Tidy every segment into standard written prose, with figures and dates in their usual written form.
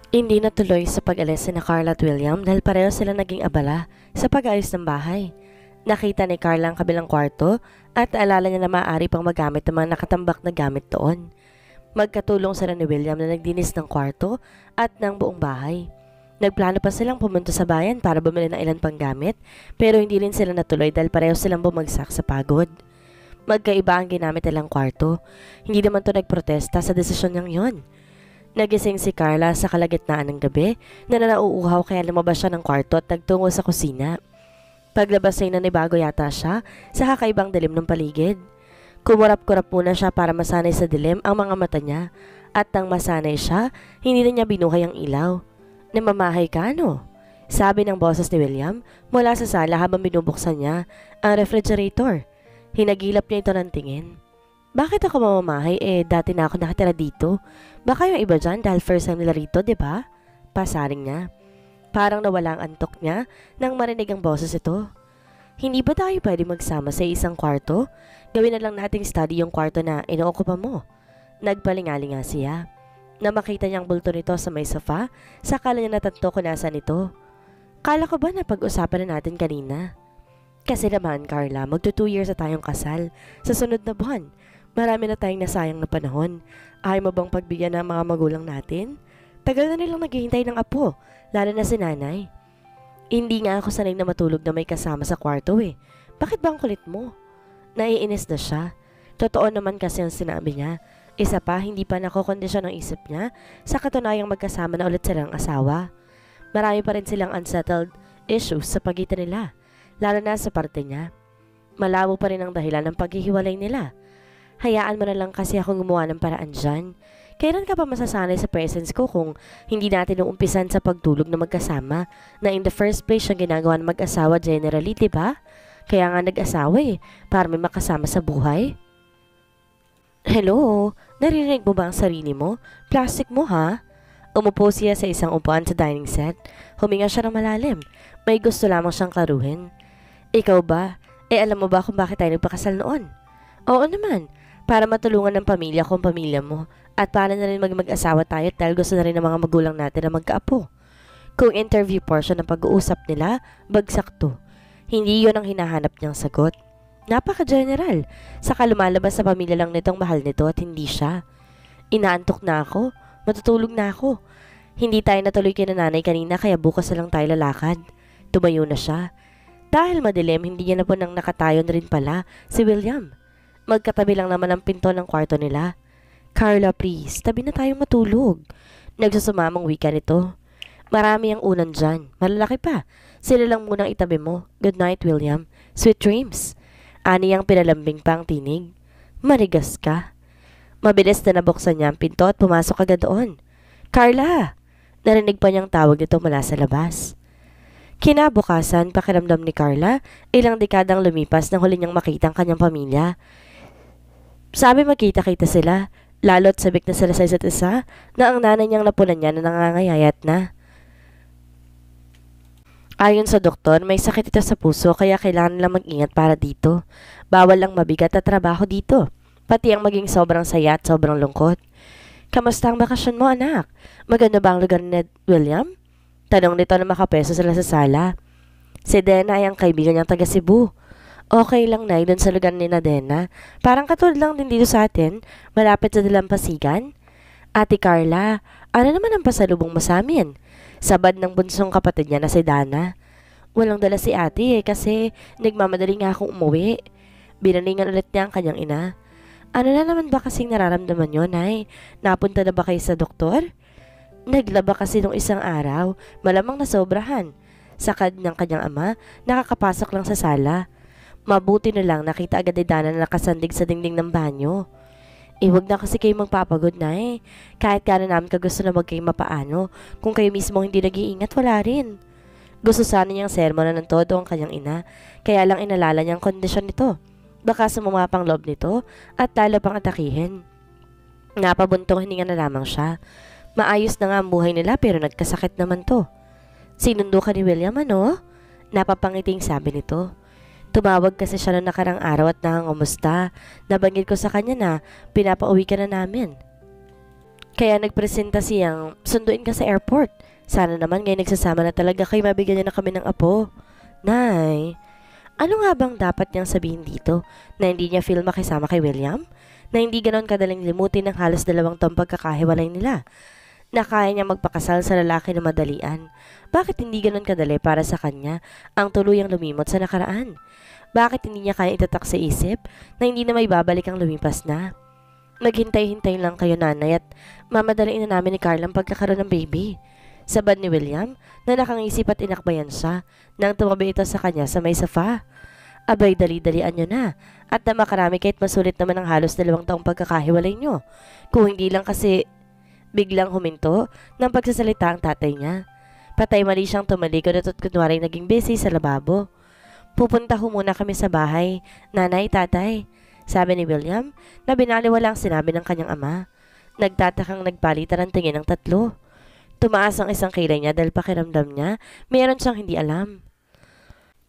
Hindi natuloy sa pag-alis sina Carla at William dahil pareho sila naging abala sa pag-ayos ng bahay. Nakita ni Carla ang kabilang kwarto at naalala niya na maaari pang magamit ng mga nakatambak na gamit doon. Magkatulong sila ni William na nagdinis ng kwarto at ng buong bahay. Nagplano pa silang pumunta sa bayan para bumili ng ilan pang gamit pero hindi rin sila natuloy dahil pareho silang bumagsak sa pagod. Magkaiba ang ginamit nilang kwarto. Hindi naman to nagprotesta sa desisyon niyang yon. Nagising si Carla sa kalagitnaan ng gabi na nauuhaw kaya lumabas siya ng kwarto at nagtungo sa kusina. Paglabas ay nanibago yata siya sa kakaibang dilim ng paligid. Kumurap-kurap muna siya para masanay sa dilim ang mga mata niya at nang masanay siya, hindi na niya binuhay ang ilaw. Namamahay ka ano? Sabi ng boses ni William mula sa sala habang binubuksan niya ang refrigerator. Hinagilap niya ito ng tingin. Bakit ako mamamahay dati na ako nakatira dito? Baka yung iba dyan dahil first time nila rito, diba? Pasaring niya. Parang nawala ang antok niya nang marinig ang boses ito. Hindi ba tayo pwede magsama sa isang kwarto? Gawin na lang nating study yung kwarto na inookupa mo. Nagpalingali nga siya. Na makita niyang bulto nito sa may sofa, sakala niya natanto kung nasan ito. Kala ko ba na pag-usapan na natin kanina? Kasi naman Carla, magto 2 years na tayong kasal. Sa sunod na buwan, marami na tayong nasayang na panahon. Ayaw mo bang pagbigyan ng mga magulang natin? Tagal na nilang naghihintay ng apo, lalo na si nanay. Hindi nga ako sanay na matulog na may kasama sa kwarto Bakit ba ang kulit mo? Naiinis na siya. Totoo naman kasi ang sinabi niya. Isa pa, hindi pa nakokondisyon ang isip niya sa katunayang magkasama na ulit silang asawa. Marami pa rin silang unsettled issues sa pagitan nila, lalo na sa parte niya. Malabo pa rin ang dahilan ng paghihiwalay nila. Hayaan mo na lang kasi akong gumawa ng paraan dyan. Kailan ka pa masasanay sa presence ko kung hindi natin uumpisan sa pagtulog na magkasama na in the first place siyang ginagawa ng mag-asawa generally, diba? Kaya nga nag-asawa para may makasama sa buhay. Hello, narinig mo ba ang sarili mo? Plastic mo ha? Umupo siya sa isang upuan sa dining set. Huminga siya ng malalim. May gusto lamang siyang klaruhin. Ikaw ba? Alam mo ba kung bakit tayo nagpakasal noon? Oo naman, para matulungan ng pamilya kung pamilya mo. At para na rin mag-asawa tayo dahil gusto na rin ng mga magulang natin na magkaapo. Kung interview portion ng pag-uusap nila, bagsak to. Hindi yon ang hinahanap niyang sagot. Napaka-general. Saka lumalabas sa pamilya lang nitong mahal nito at hindi siya. Inaantok na ako. Matutulog na ako. Hindi tayo natuloy kina nanay kanina kaya bukas na lang tayo lalakad. Tumayo na siya. Dahil madilim, hindi niya na po nang nakatayon rin pala si William. Magkatabi lang naman ang pinto ng kwarto nila. Carla, please, tabi na tayong matulog. Nagsusumamang wika nito. Marami ang unan dyan. Malalaki pa. Sila lang munang itabi mo. Good night, William. Sweet dreams. Ani ang pinalambing pa ang tinig. Marigas ka. Mabilis na nabuksan niya ang pinto at pumasok agad doon. Carla! Narinig pa niyang tawag nito mula sa labas. Kinabukasan, pakiramdam ni Carla, ilang dekadang lumipas nang huli niyang makita ang kanyang pamilya. Sabi magkita-kita sila. Lalo't sabik na sila sa isa't isa na ang nanay niyang napunan niya na nangangayayat na. Ayon sa doktor, may sakit ito sa puso kaya kailangan nilang mag-ingat para dito. Bawal ang mabigat na trabaho dito. Pati ang maging sobrang saya at sobrang lungkot. Kamusta ang bakasyon mo, anak? Maganda ba ang lugar ni William? Tanong nito na makapeso sila sa sala. Si Dena ay ang kaibigan niyang taga Cebu. Okay lang na doon sa lugar ni Nadena. Parang katulad lang din dito sa atin, malapit sa Dalampasigan. Ate Carla, ano naman ang pasalubong mo sa amin? Sabad ng bunsong kapatid niya na si Dana. Walang dala si ate kasi nagmamadali nga akong umuwi. Binalingan ulit niya ang kanyang ina. Ano na naman ba kasing nararamdaman niyo, Nay? Napunta na ba kayo sa doktor? Naglaba kasi nung isang araw, malamang nasobrahan. Sakad ng kanyang ama, nakakapasok lang sa sala. Mabuti na lang nakita agad ni Dana na nakasandig sa dingding ng banyo. Wag na kasi kayo magpapagod na Kahit kaya namin kagusto na wag kayo mapaano. Kung kayo mismo hindi nag-iingat, wala rin. Gusto sana niyang sermonan ng todo ang kanyang ina. Kaya lang inalala niyang kondisyon nito. Baka sumama pang loob nito at lalo pang atakihin. Napabuntong hininga na lamang siya. Maayos na nga ang buhay nila pero nagkasakit naman to. Sinundo ka ni William ano? Napapangiting sabi nito. Tumawag kasi siya noong nakarang araw at nangangumusta. Nabanggit ko sa kanya na pinapauwi ka na namin. Kaya nagpresenta siyang sunduin ka sa airport. Sana naman ngayon nagsasama na talaga kayo mabigyan niya na kami ng apo. Nay, ano nga bang dapat niyang sabihin dito? Na hindi niya feel makisama kay William? Na hindi ganon kadaling limutin ng halos 2 taong pagkakahiwalay nila? Na kaya niya magpakasal sa lalaki na madalian? Bakit hindi ganon kadali para sa kanya ang tuluyang lumimot sa nakaraan? Bakit hindi niya kaya itatak sa isip na hindi na may babalik ang lumipas na? Maghintay-hintay lang kayo, nanay, at mamadaliin na namin ni Carla ang pagkakaroon ng baby. Sabad ni William na nakangisip at inakbayan siya nang tumabi ito sa kanya sa may sofa. Abay, dali-dalian nyo na at na makarami kahit masulit naman ang halos 2 taong pagkakahiwalay nyo. Kung hindi lang kasi biglang huminto ng pagsasalita ang tatay niya. Patay mali siyang tumalikod at kunwari naging busy sa lababo. Pupunta ho muna kami sa bahay, nanay, tatay, sabi ni William na binaliwala ang sinabi ng kanyang ama. Nagtatakang nagpalitan ang tingin ng tatlo. Tumaas ang isang kilay niya dahil pakiramdam niya mayroon siyang hindi alam.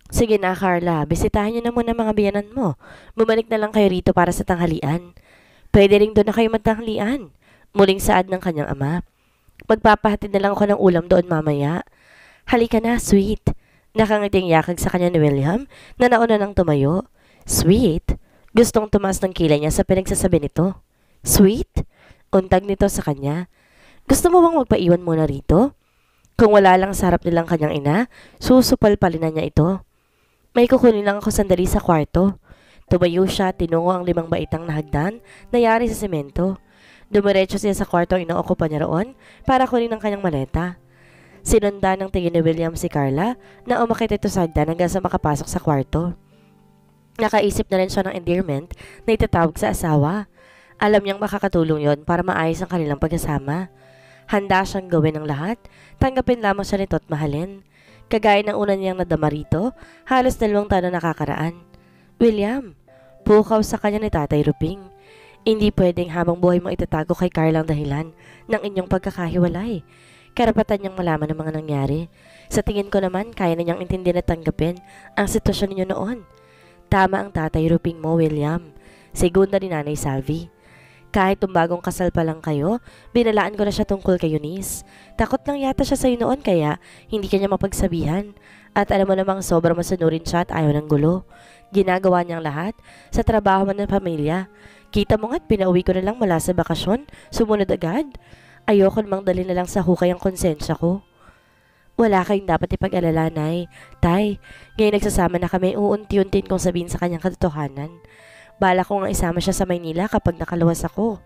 Sige na, Carla, bisitahin niyo na muna mga biyanan mo. Bumalik na lang kayo rito para sa tanghalian. Pwede rin doon na kayo magtanghalian. Muling saad ng kanyang ama. Magpapahatid na lang ako ng ulam doon mamaya. Halika na, sweet. Nakangiting yakag sa kanya ni William na nauna nang tumayo. Sweet? Gustong tumaas ng kilay niya sa pinagsasabi nito. Sweet? Untag nito sa kanya. Gusto mo bang magpaiwan muna rito? Kung wala lang sa harap nilang kanyang ina, susupal-palin na niya ito. May kukunin lang ako sandali sa kwarto. Tumayo siya, tinungo ang 5 baitang na hagdan na yari sa semento. Dumiretso siya sa kwarto ang inookupa niya roon para kunin ang kanyang maleta. Sinundan ng tingin ni William si Carla na umakit ito sa hagdan hanggang sa makapasok sa kwarto. Nakaisip na rin siya ng endearment na itatawag sa asawa. Alam niyang makakatulong yon para maayos ang kanilang pagkasama. Handa siyang gawin ang lahat, tanggapin lamang siya nito at mahalin. Kagaya ng una niyang nadama rito, halos 2 taon na nakakaraan. William, pukaw sa kanya ni Tatay Ruping. Hindi pwedeng habang buhay mong itatago kay Carla ang dahilan ng inyong pagkakahiwalay. Karapatan niyang malaman ang mga nangyari. Sa tingin ko naman, kaya na niyang intindihan at tanggapin ang sitwasyon ninyo noon. Tama ang Tatay Ruping mo, William. Segunda ni Nanay Salvi. Kahit tumbagong kasal pa lang kayo, binalaan ko na siya tungkol kay Eunice. Takot lang yata siya sa'yo noon kaya hindi kanya mapagsabihan. At alam mo namang sobrang masunurin siya at ayaw ng gulo. Ginagawa niyang lahat sa trabaho man ng pamilya. Kita mo nga't pinauwi ko na lang mula sa bakasyon, sumunod agad. Ayoko namang dali na lang sa hukay ang konsensya ko. Wala kayong dapat ipag-alala, Nay. Tay, ngayon nagsasama na kami, uunti-untiin kong sabihin sa kanyang katotohanan. Bala ko nga isama siya sa Maynila kapag nakaluwas ako.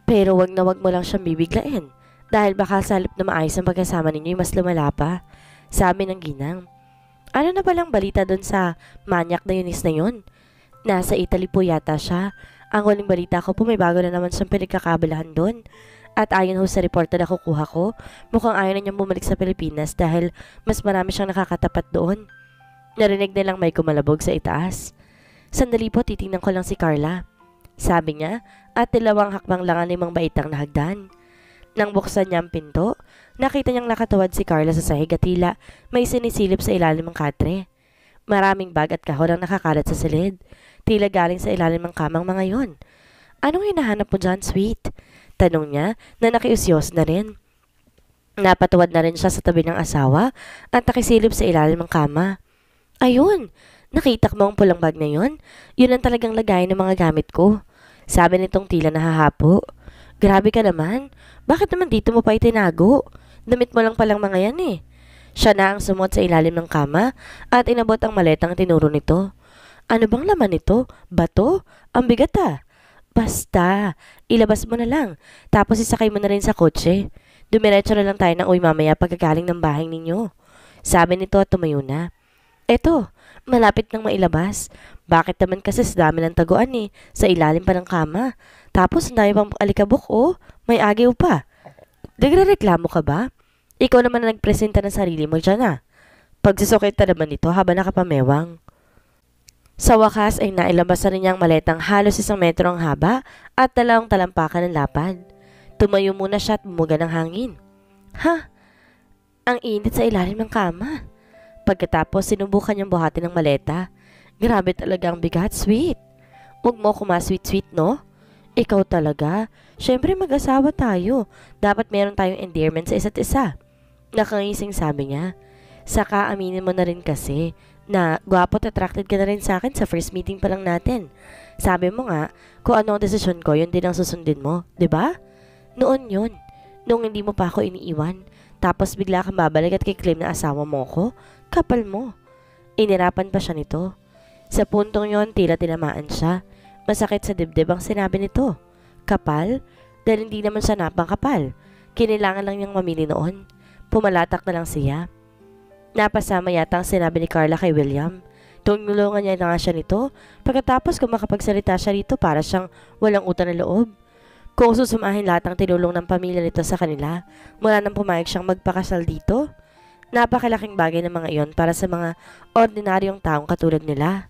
Pero wag na wag mo lang siyang bibiglain. Dahil baka sa halip na maayos ang pagkasama ninyo mas lumala pa. Sabi ng ginang. Ano na palang balita doon sa manyak na Eunice na yun? Nasa Italy po yata siya. Ang huling balita ko po may bago na naman siyang pinagkakabalahan doon. At ayon ho sa report na nakukuha ko, mukhang ayaw na niyang bumalik sa Pilipinas dahil mas marami siyang nakakatapat doon. Narinig na lang may kumalabog sa itaas. Sandali po, titingnan ko lang si Carla. Sabi niya at 2 hakbang lang ang 5 baitang na hagdan. Nang buksan niya ang pinto, nakita niyang nakatawad si Carla sa sahig at tila may sinisilip sa ilalim ng katre. Maraming bag at kahon ang nakakalat sa silid. Tila galing sa ilalim ng kamang mga yon. Anong hinahanap mo dyan, sweet? Tanong niya na nakiusyos na rin. Napatuwad na rin siya sa tabi ng asawa at nakisilip sa ilalim ng kama. Ayun, nakita mo ang pulang bag na yon? Yun ang talagang lagay ng mga gamit ko. Sabi nitong tila nahahapo. Grabe ka naman. Bakit naman dito mo pa itinago? Damit mo lang palang mga yan eh. Siya na ang sumuot sa ilalim ng kama at inabot ang maletang tinuro nito. Ano bang laman nito? Bato? Ang bigat ah. Basta, ilabas mo na lang. Tapos isakay mo na rin sa kotse. Dumiretso na lang tayo ng uwi mamaya pagkagaling ng bahay ninyo. Sabi nito at tumayo na. Eto, malapit nang mailabas. Bakit naman kasi sa dami ng taguan eh, sa ilalim pa ng kama. Tapos ang dami pang alikabok oh, may agiw pa. Nagrereklamo ka ba? Ikaw naman na nagpresenta ng sarili mo dyan ah. Pagsusukit na naman ito habang nakapamewang. Sa wakas ay nailabas na rin niyang maletang halos 1 metro ang haba at 2 talampakan ng lapad. Tumayo muna siya at bumuga ng hangin. Ha? Ang init sa ilalim ng kama. Pagkatapos sinubukan niyang buhatin ng maleta. Grabe talaga ang bigat, sweet. Huwag mo kumasweet-sweet, no? Ikaw talaga? Siyempre mag-asawa tayo. Dapat meron tayong endearment sa isa't isa. Nakangising sabi niya. Saka aminin mo na rin kasi na gwapo at attracted ka na rin sa akin sa first meeting pa lang natin. Sabi mo nga, kung ano ang desisyon ko, yun din ang susundin mo, 'di ba? Noon yun, nung hindi mo pa ako iniiwan. Tapos bigla kang babalik at kiklaim na asawa mo ko, kapal mo. Inirapan pa siya nito. Sa puntong yon, tila tinamaan siya. Masakit sa dibdib ang sinabi nito. Kapal? Dahil hindi naman siya napangkapal. Kinilangan lang niyang mamili noon. Pumalatak na lang siya. Napasama yata ang sinabi ni Carla kay William. Tunulungan niya na nga siya nito. Pagkatapos kung makapagsalita siya rito para siyang walang utang na loob. Kung susumahin lahat ang tinulong ng pamilya nito sa kanila, mula nang pumayag siyang magpakasal dito, napakalaking bagay ng mga iyon para sa mga ordinaryong taong katulad nila.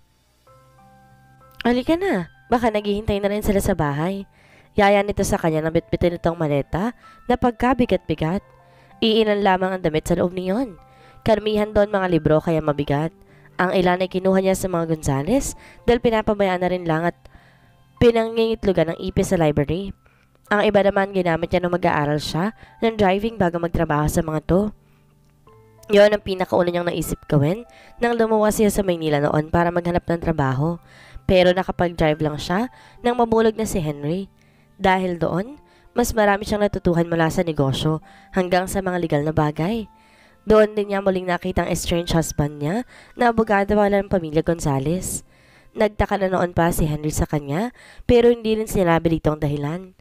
Halika na, baka naghihintay na rin sila sa bahay. Yaya nito sa kanya na bitbitin itong maleta na pagkabigat-bigat. Iilan lamang ang damit sa loob niyon. Karamihan doon mga libro kaya mabigat. Ang ilan ay kinuha niya sa mga Gonzales dahil pinapabayaan na rin lang at pinangingitlugan ng ipis sa library. Ang iba naman ginamit niya nung mag-aaral siya ng driving bago magtrabaho sa mga to. Yon ang pinakauna niyang naisip gawin nang lumuwas siya sa Maynila noon para maghanap ng trabaho. Pero nakapag-drive lang siya nang mamulog na si Henry. Dahil doon, mas marami siyang natutuhan mula sa negosyo hanggang sa mga legal na bagay. Doon din niya muling nakita ang estranged husband niya na abogado wala ng pamilya Gonzales. Nagtaka na noon pa si Henry sa kanya pero hindi rin sinabi dito ang dahilan.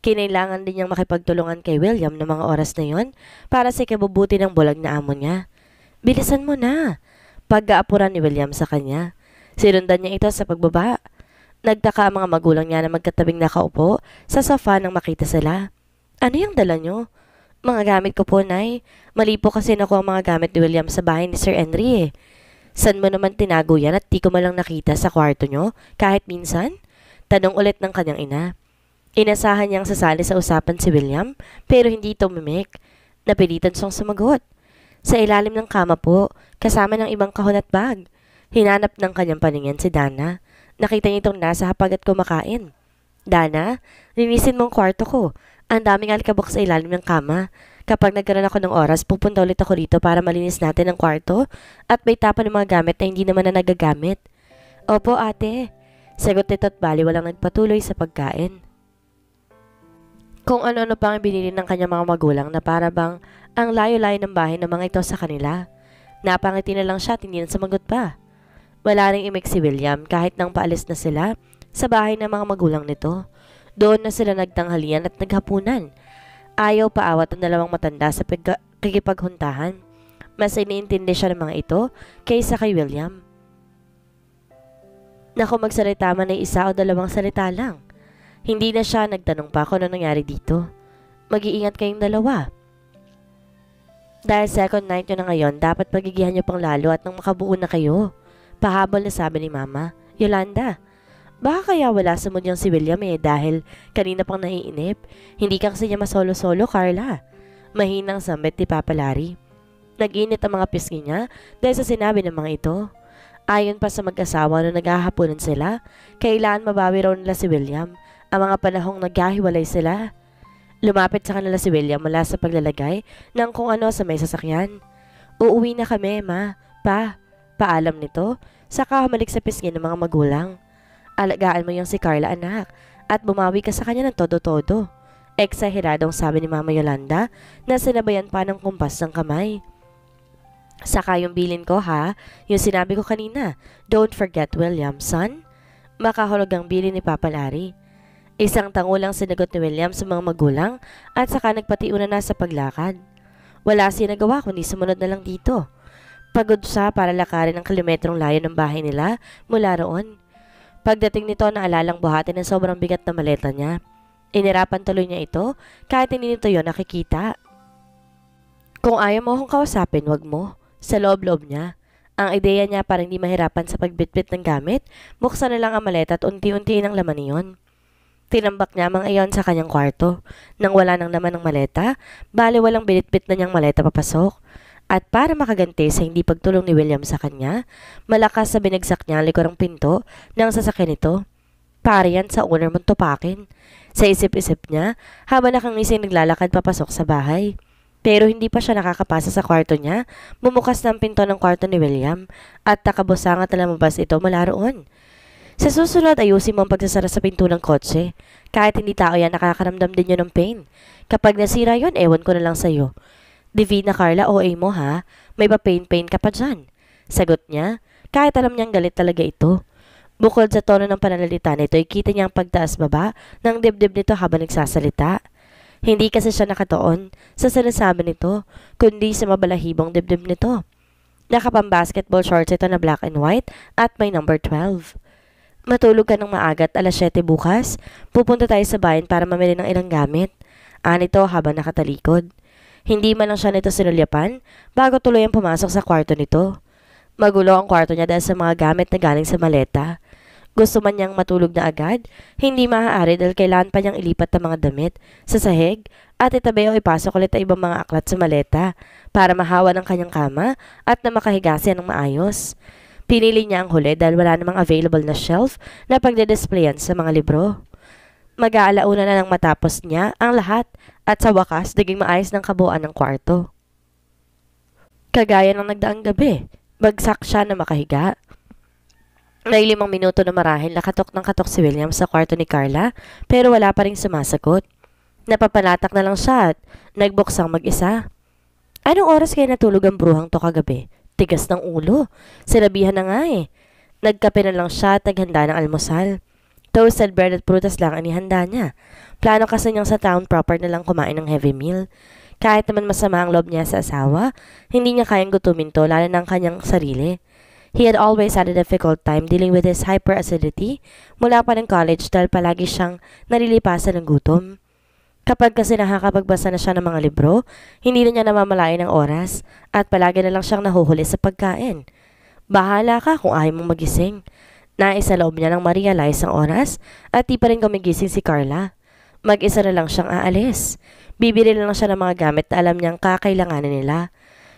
Kinailangan din niyang makipagtulungan kay William ng mga oras na yon para sa ikabubuti ng bulag na amo niya. Bilisan mo na! Pag-aapuran ni William sa kanya. Sinundan niya ito sa pagbaba. Nagtaka ang mga magulang niya na magkatabing nakaupo sa sofa nang makita sila. Ano yung dala niyo? Mga gamit ko po, Nay. Mali po kasi nakuha ang mga gamit ni William sa bahay ni Sir Henry eh. San mo naman tinago yan at di ko malang nakita sa kwarto niyo kahit minsan? Tanong ulit ng kanyang ina. Inasahan niyang sasali sa usapan si William pero hindi ito mimik. Napilitan siyang sumagot. Sa ilalim ng kama po, kasama ng ibang kahon at bag. Hinanap ng kanyang paningin si Dana. Nakita niya itong nasa hapag at kumakain. Dana, linisin mo ang kwarto ko. Ang daming alikabok sa ilalim ng kama. Kapag nagkaroon ako ng oras, pupunta ulit ako rito para malinis natin ang kwarto at may tapan ng mga gamit na hindi naman na nagagamit. Opo, ate. Sagot nito at bali walang nagpatuloy sa pagkain. Kung ano-ano pang binili ng kanyang mga magulang na para bang ang layo-layo ng bahay ng mga ito sa kanila. Napangiti na lang siya at hindi na sumagot pa. Wala ring imik si William kahit nang paalis na sila sa bahay ng mga magulang nito. Doon na sila nagtanghalian at naghapunan. Ayaw paawat ang dalawang matanda sa kikipaghuntahan. Mas iniintindi siya ng mga ito kaysa kay William. Naku, magsalita man ay isa o dalawang salita lang. Hindi na siya nagtanong pa kung ano nangyari dito. Mag-iingat kayong dalawa. Dahil second night nyo na ngayon, dapat pagigihan nyo pang lalo at nang makabuo na kayo. Pahabol na sabi ni Mama. Yolanda, baka kaya wala sa mood yung si William dahil kanina pang naiinip. Hindi ka kasi niya masolo-solo, Carla. Mahinang sambit ni Papa Larry. Nag-init ang mga pisngi niya dahil sa sinabi ng mga ito. Ayon pa sa mag-asawa na naghahaponan sila, kailangan mabawi raw nila si William ang mga panahong naghahiwalay sila. Lumapit sa kanila si William mula sa paglalagay ng kung ano sa may sasakyan. Uuwi na kami, Ma. Paalam nito, saka humalik sa pisngi ng mga magulang. Alagaan mo yung si Carla, anak, at bumawi ka sa kanya ng todo-todo. Eksaheradong sabi ni Mama Yolanda na sinabayan pa ng kumpas ng kamay. Saka yung bilin ko ha, yung sinabi ko kanina, don't forget William, son. Makahulog ang bilin ni Papa Larry. Isang tangulang sinagot ni William sa mga magulang at saka nagpatiuna na sa paglakad. Wala siya nagawa kundi sumunod na lang dito. Pagod siya para lakarin ang kilometrong layo ng bahay nila mula roon. Pagdating nito, naalalang buhatin ng sobrang bigat na maleta niya. Inirapan tuloy niya ito kahit hindi nito yon nakikita. Kung ayaw mo akong kausapin, wag mo. Sa loob-loob niya. Ang ideya niya para hindi mahirapan sa pagbitbit ng gamit, buksan na lang ang maleta at unti-unti ang laman niyon. Tinambak niya mga iyon sa kanyang kwarto. Nang wala nang laman ng maleta, bali walang binitbit na niyang maleta papasok. At para makaganti sa hindi pagtulong ni William sa kanya, malakas sa binagsak niya ang likurang pinto ng sasakyan nito. Para yan sa owner mong tupakin. Sa isip-isip niya, habang nakangising naglalakad papasok sa bahay. Pero hindi pa siya nakakapasa sa kwarto niya, bumukas ng pinto ng kwarto ni William at nakabusangat na lumabas ito mula roon. Sa susunod, ayusin mo ang pagsasara sa pinto ng kotse. Kahit hindi tao yan, nakakaramdam din yun ng pain. Kapag nasira yun, ewan ko na lang sa'yo. Divina Carla, OA mo ha? May ba pain-pain ka pa dyan? Sagot niya, kahit alam niyang galit talaga ito. Bukod sa tono ng pananalita nito, ikita niya ang pagtaas-baba ng dibdib nito habang nagsasalita. Hindi kasi siya nakatoon sa sinasabi nito, kundi sa mabalahibong dibdib nito. Nakapang-basketball shorts ito na black and white at may number 12. Matulog ka ng maaga at alas 7 bukas. Pupunta tayo sa bayan para mamili ng ilang gamit. Anito habang nakatalikod. Hindi man lang siya nito sinulyapan bago tuloy ang pumasok sa kwarto nito. Magulo ang kwarto niya dahil sa mga gamit na galing sa maleta. Gusto man niyang matulog na agad, hindi maaari dahil kailangan pa niyang ilipat ang mga damit sa sahig at itabi o ipasok ulit ang ibang mga aklat sa maleta para mahawa ng kanyang kama at na makahiga siya ng maayos. Pinili niya ang huli dahil wala namang available na shelf na pagdedisplayan sa mga libro. Mag-aalauna na nang matapos niya ang lahat at sa wakas naging maayos ng kabuuan ng kwarto. Kagaya ng nagdaang gabi, bagsak siya na makahiga. May 5 minuto na marahil nakatok ng katok si William sa kwarto ni Carla pero wala pa rin sumasagot. Napapalatak na lang siya at nagbuksang mag-isa. Anong oras kaya natulog ang bruhang to kagabi? Tigas ng ulo. Sinabihan na nga eh. Nagkape na lang siya at naghanda ng almusal. Toasted bread at prutas lang ang ihanda niya. Plano kasi niyang sa town proper na lang kumain ng heavy meal. Kahit naman masama ang loob niya sa asawa, hindi niya kayang gutumin to lalo ng kanyang sarili. He had always had a difficult time dealing with his hyperacidity mula pa ng college dahil palagi siyang nalilipasan ng gutom. Kapag kasi nakakapagbasa na siya ng mga libro, hindi na niya namamalayan ng oras at palagi na lang siyang nahuhuli sa pagkain. Bahala ka kung ayaw mong magising. Naisa loob niya nang ma-realize ang oras at di pa rin gumigising si Carla. Mag-isa na lang siyang aalis. Bibili na lang siya ng mga gamit na alam niyang kakailanganin nila.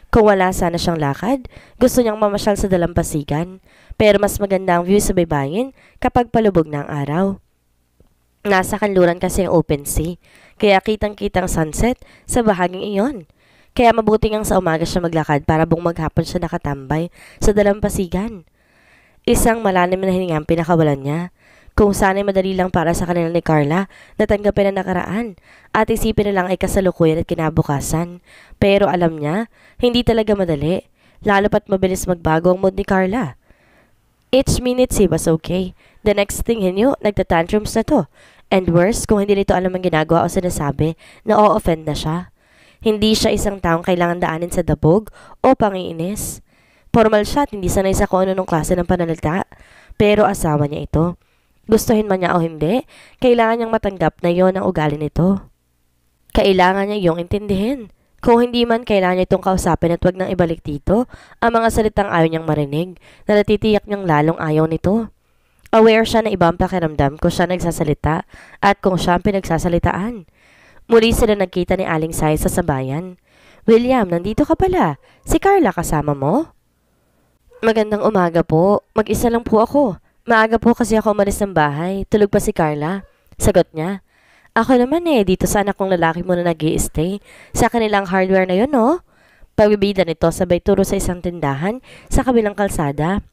Kung wala sana siyang lakad, gusto niyang mamasyal sa dalampasigan. Pero mas maganda ang view sa baybayin kapag palubog na ang araw. Nasa kanluran kasi ang open sea, kaya kitang-kitang sunset sa bahaging iyon. Kaya mabuting ang sa umaga siya maglakad para buong maghapon siya nakatambay sa dalampasigan. Isang malalim na hininga ang pinakawalan niya. Kung sana'y madali lang para sa kanila ni Carla, natanggapin ang nakaraan at isipin na lang ay kasalukuyan at kinabukasan. Pero alam niya, hindi talaga madali, lalo pat mabilis magbago ang mood ni Carla. Each minute he was okay. The next thing he knew, nagtatantrums na to. And worse, kung hindi nito alam ang ginagawa o sinasabi, na-o-offend na siya. Hindi siya isang taong kailangan daanin sa dabog o pangiinis. Formal siya at hindi sanay sa kung ano nung klase ng pananalita. Pero asawa niya ito. Gustuhin man niya o hindi, kailangan niyang matanggap na yon ang ugali nito. Kailangan niya yung intindihin. Kung hindi man, kailangan niya itong kausapin at wag nang ibalik dito ang mga salitang ayaw niyang marinig na natitiyak niyang lalong ayaw nito. Aware siya na ibang pakiramdam kung siya nagsasalita at kung siya ang pinagsasalitaan. Muli sila nagkita ni Aling Sai sa sabayan. William, nandito ka pala. Si Carla kasama mo? Magandang umaga po. Mag-isa lang po ako. Maaga po kasi ako umalis ng bahay. Tulog pa si Carla. Sagot niya. Ako naman dito sa anak kong lalaki muna nag-i-stay. Sa kanilang hardware na yun, no? Pagbibida nito sabay turo sa isang tindahan sa kabilang kalsada.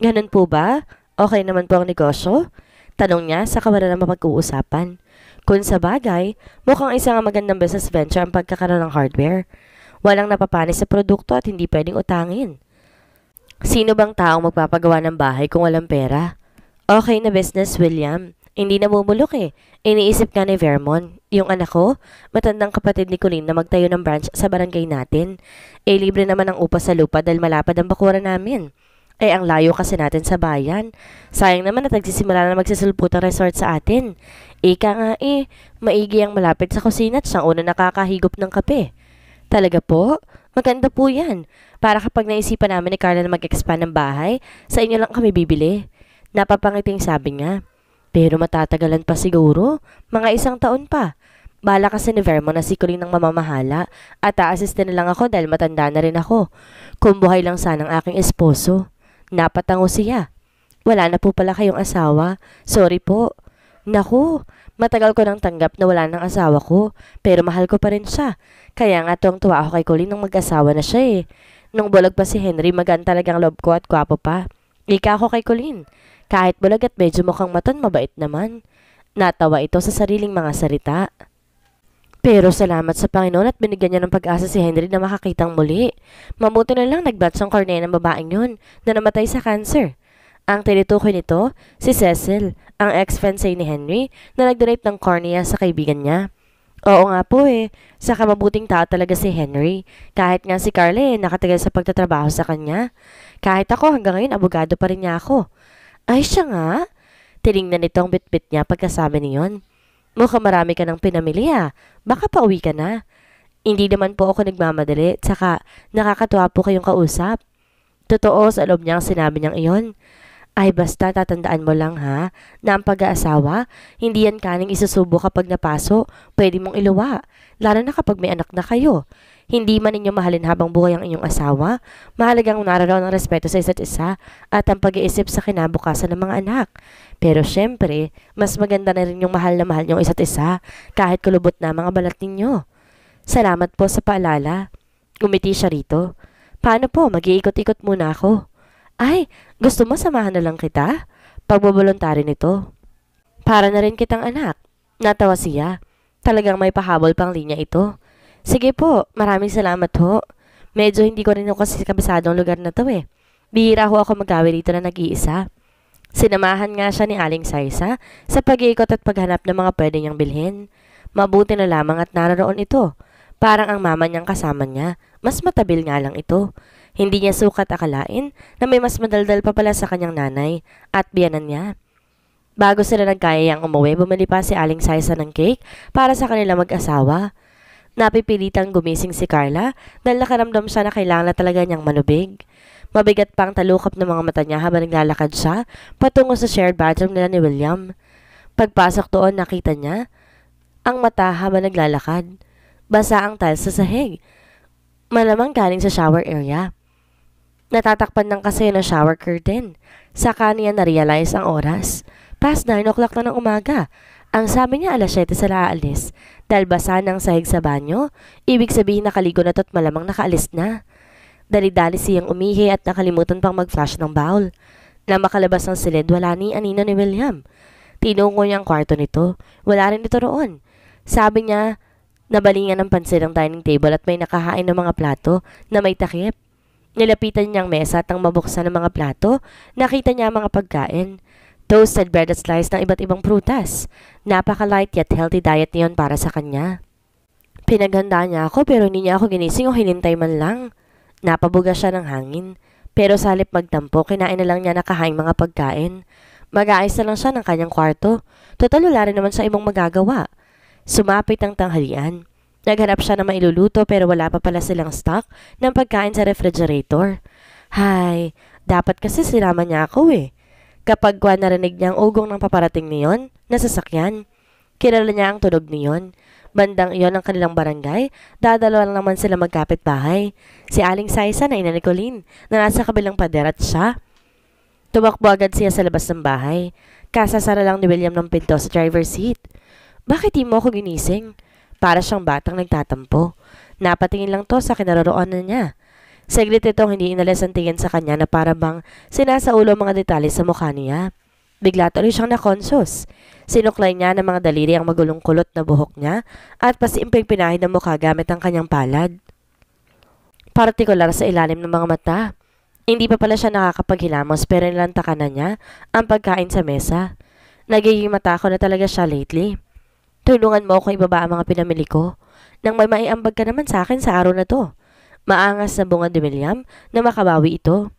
Ganun po ba? Okay naman po ang negosyo? Tanong niya sa kawalan ng mapag-uusapan. Kung sa bagay, mukhang isang magandang business venture ang pagkakaroon ng hardware. Walang napapanis sa produkto at hindi pwedeng utangin. Sino bang taong magpapagawa ng bahay kung walang pera? Okay na business, William. Hindi na bumulok Iniisip nga ni Vermon, yung anak ko, matandang kapatid ni Colleen na magtayo ng branch sa barangay natin. Libre naman ang upa sa lupa dahil malapad ang bakuran namin. Ang layo kasi natin sa bayan. Sayang naman at nagsisimula na magsisulput ang resort sa atin. Ika nga maigi ang malapit sa kusina at siyang una nakakahigop ng kape. Talaga po? Maganda po yan. Para kapag naisipan namin ni Carla na mag-expand ng bahay, sa inyo lang kami bibili. Napapangiting sabi nga. Pero matatagalan pa siguro, mga 1 taon pa. Bala kasi ni Vermon na si Colleen ng mamamahala at a-assist na lang ako dahil matanda na rin ako. Kung buhay lang sana ang aking esposo. Napatango siya. Wala na po pala kayong asawa. Sorry po. Naku, matagal ko nang tanggap na wala ng asawa ko, pero mahal ko pa rin siya. Kaya nga tuwang-tuwa ako kay Colleen nung mag-asawa na siya eh. Nung bulag pa si Henry, magaan talagang loob ko at gwapo pa. Ika ako kay Colleen. Kahit bulag at medyo mukhang matan, mabait naman. Natawa ito sa sariling mga salita. Pero salamat sa Panginoon at binigyan niya ng pag-asa si Henry na makakitang muli. Mabuti na lang nag-batch ang cornea ng babaeng yun na namatay sa cancer. Ang tinutukoy nito, si Cecil, ang ex-fiancé ni Henry na nag-donate ng cornea sa kaibigan niya. Oo nga po eh, saka mabuting tao talaga si Henry. Kahit nga si Carla nakatagal sa pagtatrabaho sa kanya. Kahit ako hanggang ngayon abogado pa rin niya ako. Ay siya nga? Tiningnan nito ang bitbit niya pagkasabi niyon. Mukhang marami ka ng pinamili Baka pauwi ka na. Hindi naman po ako nagmamadali, tsaka nakakatuwa po kayong kausap. Totoo sa loob niya ang sinabi niyang iyon. Ay basta tatandaan mo lang na ang pag-aasawa, hindi yan kaning isusubo kapag napaso, pwede mong iluwa, lalo na kapag may anak na kayo. Hindi man ninyo mahalin habang buhay ang inyong asawa, mahalagang naroon ang respeto sa isa't isa at ang pag-iisip sa kinabukasan ng mga anak. Pero syempre, mas maganda na rin yung mahal na mahal niyong isa't isa kahit kulubot na mga balat ninyo. Salamat po sa paalala. Umiti siya rito. Paano po, mag-iikot-ikot muna ako. Ay, gusto mo samahan na lang kita? Pagbubuluntary nito. Para na rin kitang anak. Natawa siya. Talagang may pahabol pang linya ito. Sige po, maraming salamat ho. Medyo hindi ko rin ako kasi kabisadong lugar na to eh. Bihira ho ako magawi dito na nag-iisa. Sinamahan nga siya ni Aling Saisa sa pag-iikot at paghanap ng mga pwede niyang bilhin. Mabuti na lamang at naroon ito. Parang ang mama niyang kasama niya. Mas matabil nga lang ito. Hindi niya sukat akalain na may mas madaldal pa pala sa kanyang nanay at biyanan niya. Bago sila nagkayayang umuwi, bumili pa si Aling Saisa ng cake para sa kanila mag-asawa. Napipilitang gumising si Carla dahil nakaramdam siya na kailangan na talaga niyang manubig. Mabigat pang talukap ng mga mata niya habang naglalakad siya patungo sa shared bathroom nila ni William. Pagpasok doon, nakita niya ang mata habang naglalakad. Basa ang tiles sa sahig. Malamang galing sa shower area. Natatakpan ng kasi ng shower curtain. Saka niya na-realize ang oras. Past 9 o'clock na ng umaga. Ang sabi niya alas 7 sila aalis. Dahil basa ng sahig sa banyo, ibig sabihin nakaligo na to't malamang nakaalis na. Dali-dali siyang umihi at nakalimutan pang mag-flush ng bowl. Na makalabas ng silid, wala ni anino ni William. Tinungo niya ang kwarto nito. Wala rin ito roon. Sabi niya, nabalingan ng pansin ang dining table at may nakahain ng mga plato na may takip. Nilapitan niya ang mesa at nang mabuksan ng mga plato, nakita niya ang mga pagkain. Toasted bread at slice ng iba't ibang prutas. Napaka-light yet healthy diet niyon para sa kanya. Pinaghanda niya ako pero hindi niya ako ginising o hinintay man lang. Napabuga siya ng hangin. Pero sa halip magtampo, kinain na lang niya nakahaing mga pagkain. Mag-aayos na lang siya ng kanyang kwarto. Total wala rin naman sa ibang magagawa. Sumapit ang tanghalian. Naghanap siya ng mailuluto pero wala pa pala silang stock ng pagkain sa refrigerator. Hay, dapat kasi sinama niya ako eh. Kapag narinig niya ang ugong ng paparating niyon, nasasakyan. Kilala niya ang tunog niyon. Bandang iyon ng kanilang barangay, dadalawa lang naman sila magkapit-bahay. Si Aling Saisa na ina ni Colleen na nasa kabilang pader at siya. Tumakbo agad siya sa labas ng bahay. Kasasara lang ni William ng pinto sa driver's seat. Bakit di mo ako ginising? Para siyang batang nagtatampo. Napatingin lang to sa kinaroroonan niya. Saglit itong hindi inalis ang tingin sa kanya na para bang sinasaulo mga detalye sa mukha niya. Bigla tuloy siyang na-conscious. Sinuklay niya ng mga daliri ang magulong kulot na buhok niya at pasimping pinahid ng mukha gamit ang kanyang palad. Partikular sa ilalim ng mga mata. Hindi pa pala siya nakakapaghilamos pero nilantakan na niya ang pagkain sa mesa. Nagiging matako na talaga siya lately. Tulungan mo ako ibaba ang mga pinamili ko. Nang may maiambag ka naman sa akin sa araw na to. Maangas na bungad ni William na makabawi ito.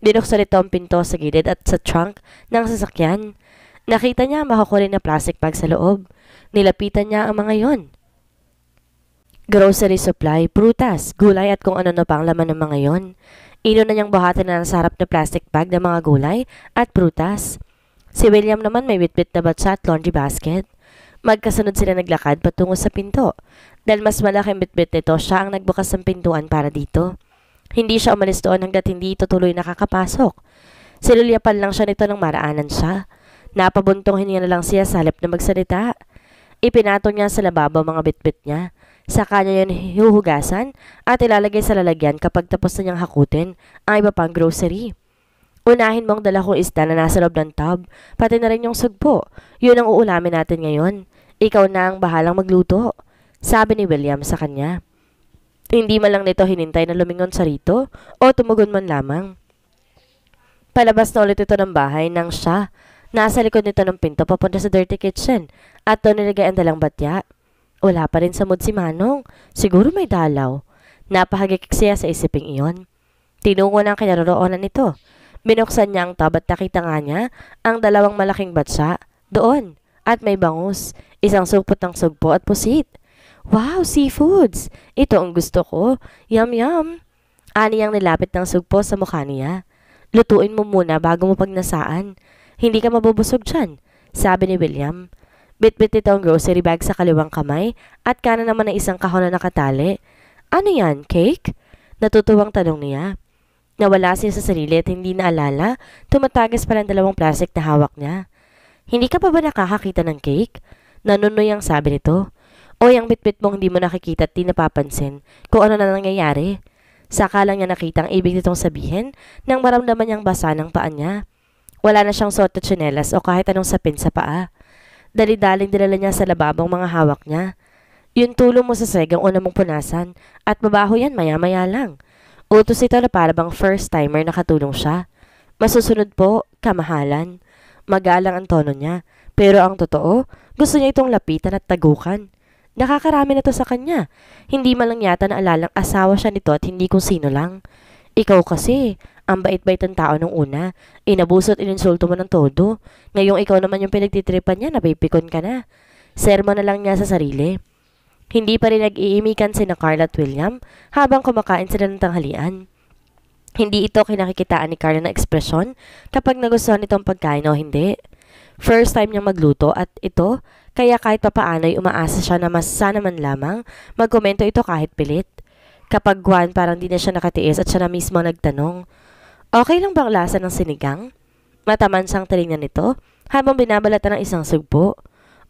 Binuksan ito ang pinto sa gilid at sa trunk ng sasakyan. Nakita niya ang makukulay na plastic bag sa loob. Nilapitan niya ang mga yon. Grocery supply, prutas, gulay at kung ano na pang laman ng mga yon. Ino na niyang buhatin na nasa harap na plastic bag ng mga gulay at prutas. Si William naman may bitbit na batsa at laundry basket. Magkasunod sila naglakad patungo sa pinto. Dahil mas malaking bitbit nito, siya ang nagbukas ng pintuan para dito. Hindi siya umalis doon hanggat hindi ito tuloy nakakapasok. Sinulyapan lang siya nito nang maraanan siya. Napabuntong hininga na lang siya sa halip na magsalita. Ipinatong niya sa lababo mga bitbit niya. Sa kanya yun hihuhugasan at ilalagay sa lalagyan kapag tapos na niyang hakutin ang iba pang grocery. Unahin mong dala kong isda na nasa loob ng tub, pati na rin yung sugpo. Yun ang uulamin natin ngayon. Ikaw na ang bahalang magluto, sabi ni William sa kanya. Hindi man lang nito hinintay na lumingon sa rito o tumugon man lamang. Palabas na ulit ito ng bahay nang siya. Nasa likod nito ng pinto papunta sa dirty kitchen at doon nilagay ang dalang batya. Wala pa rin sa mood si Manong. Siguro may dalaw. Napahagikik siya sa isiping iyon. Tinungo ng kinaroroonan nito. Binuksan niya ang tub at nakita nga niya ang dalawang malaking batya doon at may bangus, isang supot ng sugpo at pusit. Wow, seafoods! Ito ang gusto ko. Yum yum! Ani ang nilapit ng sugpo sa mukha niya. Lutuin mo muna bago mo pagnasaan. Hindi ka mabubusog dyan, sabi ni William. Bit-bit ito ang grocery bag sa kaliwang kamay at kanan naman ay isang kahon na nakatali. Ano yan, cake? Natutuwang tanong niya. Nawala siya sa sarili at hindi naalala, tumatagas pala ang dalawang plastic na hawak niya. Hindi ka pa ba nakakakita ng cake? Nanunoy ang sabi nito. O yung bit-bit mong hindi mo nakikita at di napapansin kung ano na nangyayari. Saka lang niya nakita ang ibig nitong sabihin nang maramdaman niyang basa ng paa niya. Wala na siyang suot at tsinelas o kahit anong sapin sa paa. Dali-daling dinala niya sa lababong mga hawak niya. Yung tulong mo sa segang una mong punasan at mabaho yan maya-maya lang. Utos ito na parabang first timer nakatulong siya. Masusunod po, kamahalan. Magalang ang tono niya. Pero ang totoo, gusto niya itong lapitan at tagukan. Nakakarami na to sa kanya. Hindi man lang yata naalalang asawa siya nito at hindi kung sino lang. Ikaw kasi, ang bait-bait ng tao nung una. Inabuso at ininsulto mo ng todo. Ngayong ikaw naman yung pinagtitripan niya, napipikon ka na. Sermon na lang niya sa sarili. Hindi pa rin nag-iimikan sina Carla at William habang kumakain sila ng tanghalian. Hindi ito kinakikitaan ni Carla na ekspresyon kapag nagustuhan itong pagkain o hindi. First time niyang magluto at ito, kaya kahit papaano ay umaasa siya na mas sana man lamang magkomento ito kahit pilit. Kapag Juan parang di na siya nakatiis at siya na mismo nagtanong, okay lang bang lasa ng sinigang? Matamansang tinignan nito habang binabalatan ng isang sugpo.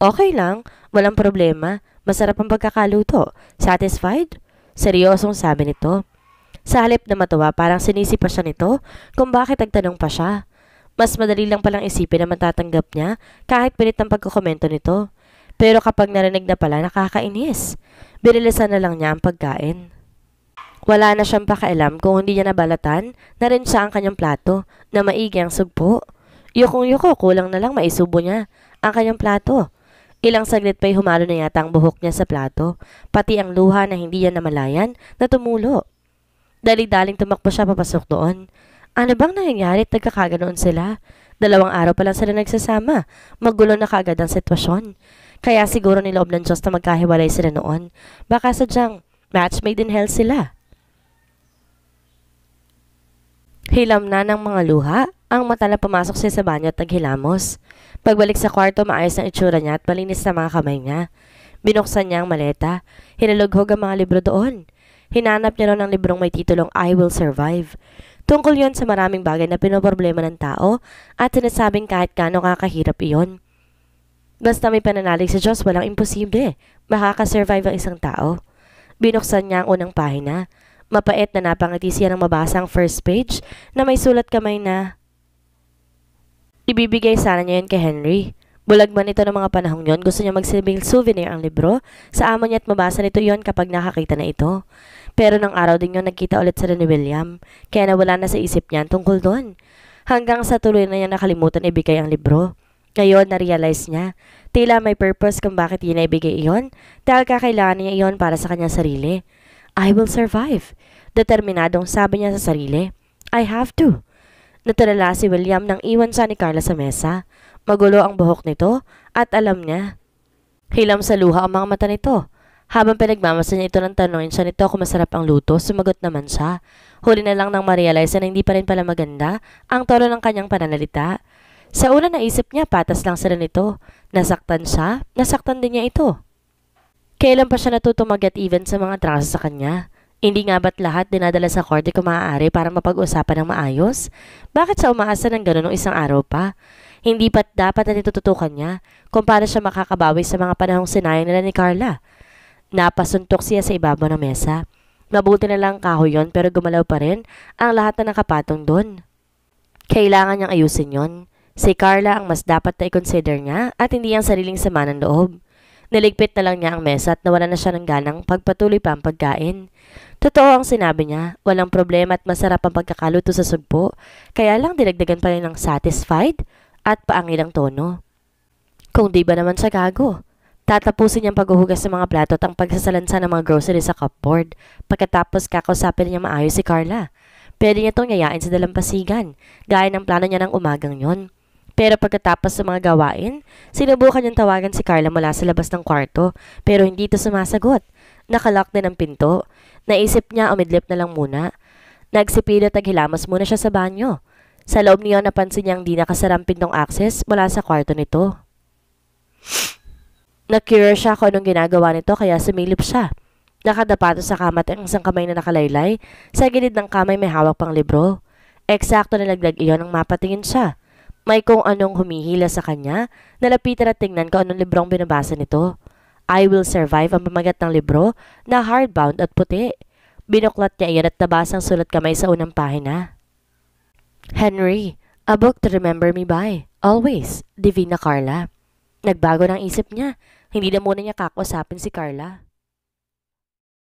Okay lang, walang problema, masarap ang pagkakaluto. Satisfied? Seryosong sabi nito. Sa halip na matuwa parang sinisi pa siya nito kung bakit nagtanong pa siya. Mas madali lang palang isipin na matatanggap niya kahit pilit ang pagkukomento nito. Pero kapag narinig na pala nakakainis. Binilisan na lang niya ang pagkain. Wala na siyang pakialam kung hindi niya nabalatan na rin siya ang kanyang plato na maigi ang sugpo. Yukong-yuko, kulang na lang maisubo niya ang kanyang plato. Ilang saglit pa'y humalo na yata ang buhok niya sa plato, pati ang luha na hindi niya namalayan na tumulo. Dali-daling tumakbo siya papasok doon. Ano bang nangyayari at nagkakaganoon sila? 2 araw pa lang sila nagsasama. Magulo na kaagad ang sitwasyon. Kaya siguro niloob ng Diyos na magkahiwalay sila noon. Baka sadyang match made in hell sila. Hilam na ng mga luha, ang mata na pumasok siya sa banyo at naghilamos. Pagbalik sa kwarto, maayos ang itsura niya at malinis na mga kamay niya. Binuksan niya ang maleta, hinalughog ang mga libro doon. Hinanap niya raw ng librong may titulong I Will Survive. Tungkol yon sa maraming bagay na pinoproblema ng tao at sinasabing kahit kano kakahirap iyon. Basta may pananalig sa Diyos, walang imposible. Makakasurvive ang isang tao. Binuksan niya ang unang pahina. Mapait na napangiti siya ng mabasa ang first page na may sulat kamay na ibibigay sana niya yun kay Henry. Bulag man ito ng mga panahong yon, gusto niya magsilbing souvenir ang libro sa amo niya at mabasa nito yon kapag nakakita na ito. Pero nang araw din yun nagkita ulit sila ni William, kaya nawala na sa isip niya tungkol doon. Hanggang sa tuloy na niya nakalimutan ibigay ang libro. Ngayon na-realize niya, tila may purpose kung bakit yun ibigay iyon dahil kakailangan niya iyon para sa kanyang sarili. I will survive. Determinadong sabi niya sa sarili. I have to. Natulala si William nang iwan siya ni Carla sa mesa. Magulo ang buhok nito at alam niya. Hilam sa luha ang mga mata nito. Habang pinagmamasa niya ito ng tanongin siya nito kung masarap ang luto, sumagot naman siya. Huli na lang nang ma-realize na hindi pa rin pala maganda ang tono ng kanyang pananalita. Sa una naisip niya, patas lang sila nito. Nasaktan siya, nasaktan din niya ito. Kailan pa siya natutong mag-get even sa mga traso sa kanya? Hindi nga ba't lahat dinadala sa korte kung maaari para mapag-usapan ng maayos? Bakit siya umaasa ng gano'n ng isang araw pa? Hindi ba't dapat na itututukan niya kung paano siya makakabawi sa mga panahong sinayang nila ni Carla? Napasuntok siya sa ibabaw ng mesa. Mabuti na lang kahoy yon pero gumalaw pa rin ang lahat na nakapatong doon. Kailangan niyang ayusin yon. Si Carla ang mas dapat na i-consider niya at hindi ang sariling sama ng loob. Niligpit na lang niya ang mesa at nawala na siya ng ganang pagpatuloy pa ang pagkain. Totoo ang sinabi niya, walang problema at masarap ang pagkakaluto sa sugpo, kaya lang dinagdagan pa rin ng satisfied at paangilang tono. Kung di ba naman siya gago? Tatapusin niyang paghuhugas ng mga plato at ang pagsasalansa ng mga groceries sa cupboard. Pagkatapos kakausapin niya maayos si Carla. Pwede niya itong yayain sa dalampasigan, gaya ng plano niya ng umagang yon. Pero pagkatapos sa mga gawain, sinubukan niyang tawagan si Carla mula sa labas ng kwarto pero hindi ito sumasagot. Nakalock din ang pinto. Naisip niya umidlip na lang muna. Nagsipilot at hilamos muna siya sa banyo. Sa loob niyo napansin niyang di nakasara ang pintong access mula sa kwarto nito. Na-curious siya kung anong ginagawa nito kaya sumilip siya. Nakadapato sa kama at ang isang kamay na nakalaylay. Sa gilid ng kamay may hawak pang libro. Eksakto na laglag iyon nang mapatingin siya. May kung anong humihila sa kanya, nalapitan at tingnan kung anong librong binabasa nito. I Will Survive ang pamagat ng libro na hardbound at puti. Binuklat niya iyan at nabasa ang sulat kamay sa unang pahina. Henry, a book to remember me by. Always, Divina Carla. Nagbago ng isip niya. Hindi na muna niya kakausapin si Carla.